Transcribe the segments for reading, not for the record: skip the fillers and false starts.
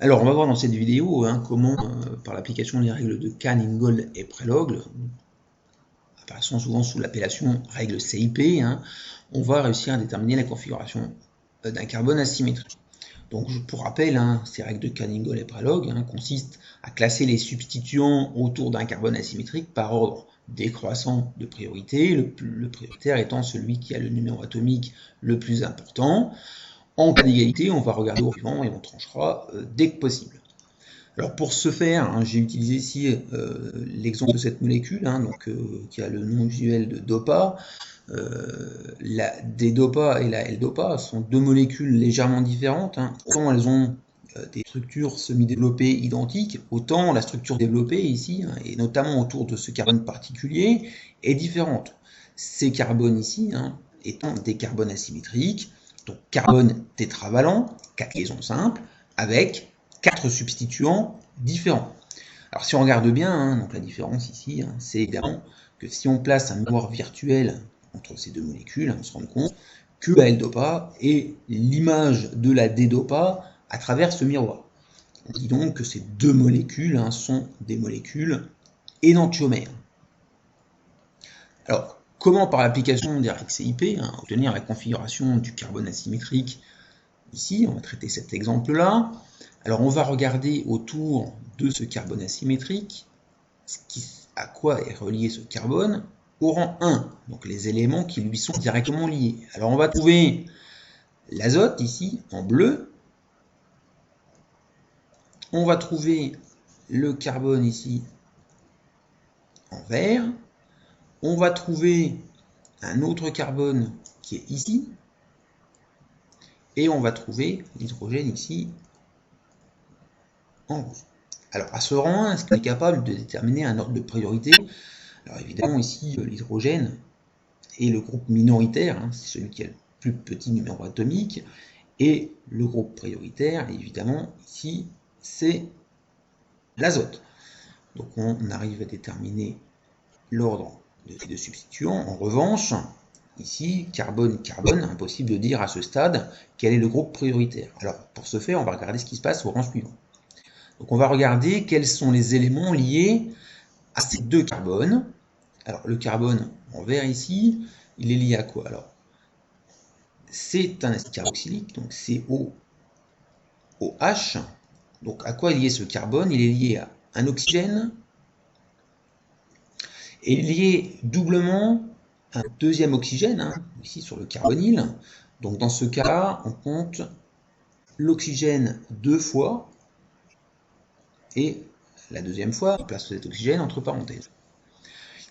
Alors, on va voir dans cette vidéo comment, par l'application des règles de Kahn, Ingold et Prelog, apparaissant souvent sous l'appellation règle CIP, on va réussir à déterminer la configuration d'un carbone asymétrique. Donc, pour rappel, ces règles de Kahn, Ingold et Prelog consistent à classer les substituants autour d'un carbone asymétrique par ordre décroissant de priorité, le prioritaire étant celui qui a le numéro atomique le plus important. En cas d'égalité, on va regarder au suivant et on tranchera dès que possible. Alors pour ce faire, j'ai utilisé ici l'exemple de cette molécule, qui a le nom usuel de DOPA. La D-DOPA et la L-DOPA sont deux molécules légèrement différentes. Autant elles ont des structures semi-développées identiques, autant la structure développée ici, et notamment autour de ce carbone particulier, est différente. Ces carbones ici étant des carbones asymétriques, donc carbone tétravalent, 4 liaisons simples, avec 4 substituants différents. Alors si on regarde bien, donc la différence ici, c'est évidemment que si on place un miroir virtuel entre ces deux molécules, on se rend compte que la L-DOPA est l'image de la D-DOPA à travers ce miroir. On dit donc que ces deux molécules sont des molécules énantiomères. Alors, comment par l'application des règles CIP obtenir la configuration du carbone asymétrique? Ici, on va traiter cet exemple-là. Alors, on va regarder autour de ce carbone asymétrique à quoi est relié ce carbone au rang 1, donc les éléments qui lui sont directement liés. Alors, on va trouver l'azote ici en bleu. On va trouver le carbone ici en vert. On va trouver un autre carbone qui est ici. Et on va trouver l'hydrogène ici en rouge. Alors, à ce rang 1, est-ce qu'on est capable de déterminer un ordre de priorité? Alors, évidemment, ici, l'hydrogène est le groupe minoritaire, c'est celui qui a le plus petit numéro atomique, et le groupe prioritaire, évidemment, ici, c'est l'azote. Donc, on arrive à déterminer l'ordre de ces deux substituants. En revanche, ici, carbone, impossible de dire à ce stade quel est le groupe prioritaire. Alors, pour ce faire, on va regarder ce qui se passe au rang suivant. Donc on va regarder quels sont les éléments liés à ces deux carbones. Alors le carbone en vert ici, il est lié à quoi? Alors c'est un acide carboxylique, donc COOH. Donc à quoi est lié ce carbone? Il est lié à un oxygène et lié doublement à un deuxième oxygène, ici sur le carbonyle. Donc dans ce cas, on compte l'oxygène 2 fois et la deuxième fois, on place cet oxygène entre parenthèses.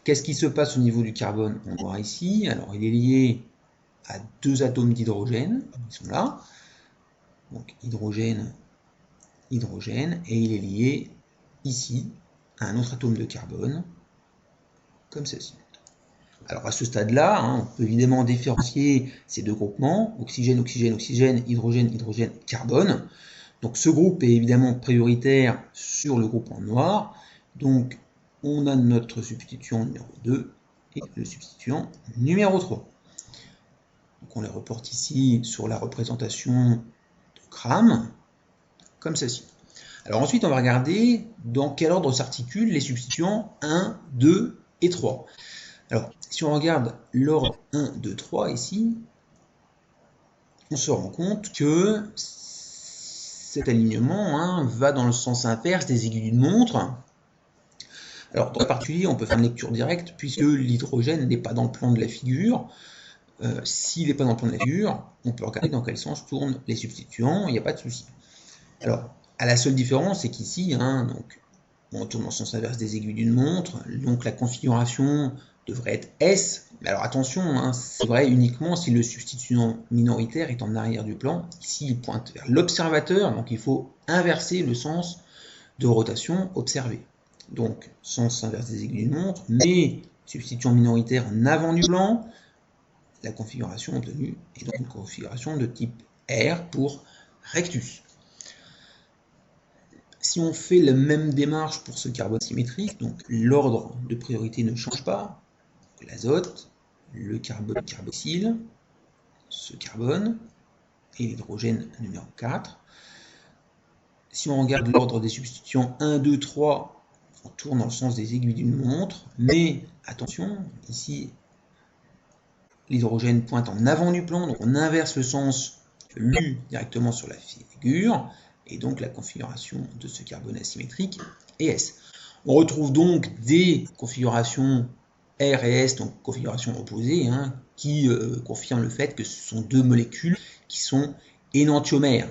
Qu'est-ce qui se passe au niveau du carbone? On voit ici, alors il est lié à deux atomes d'hydrogène, ils sont là, donc hydrogène, hydrogène, et il est lié ici à un autre atome de carbone, comme ceci. Alors à ce stade-là, on peut évidemment différencier ces deux groupements, oxygène, oxygène, oxygène, hydrogène, hydrogène, carbone. Donc ce groupe est évidemment prioritaire sur le groupe en noir, donc on a notre substituant numéro 2 et le substituant numéro 3. Donc on les reporte ici sur la représentation de grammes, comme ceci. Alors ensuite, on va regarder dans quel ordre s'articulent les substituants 1, 2 et 3. Alors, si on regarde l'ordre 1, 2, 3 ici, on se rend compte que cet alignement va dans le sens inverse des aiguilles d'une montre. Alors, dans le particulier, on peut faire une lecture directe puisque l'hydrogène n'est pas dans le plan de la figure. S'il n'est pas dans le plan de la figure, on peut regarder dans quel sens tournent les substituants, il n'y a pas de souci. Alors, à la seule différence, c'est qu'ici, donc, on tourne dans le sens inverse des aiguilles d'une montre, donc la configuration devrait être S. Mais alors attention, c'est vrai uniquement si le substituant minoritaire est en arrière du plan. Ici, il pointe vers l'observateur, donc il faut inverser le sens de rotation observé. Donc, sens inverse des aiguilles d'une montre, mais substituant minoritaire en avant du plan, la configuration obtenue est donc une configuration de type R pour rectus. Si on fait la même démarche pour ce carbone symétrique, donc l'ordre de priorité ne change pas, l'azote, le carbone carboxyle, ce carbone, et l'hydrogène numéro 4. si on regarde l'ordre des substituants 1, 2, 3, on tourne dans le sens des aiguilles d'une montre, mais attention, ici, l'hydrogène pointe en avant du plan, donc on inverse le sens lu directement sur la figure, et donc la configuration de ce carbone asymétrique est S. On retrouve donc des configurations R et S, donc configurations opposées, hein, qui confirment le fait que ce sont deux molécules qui sont énantiomères.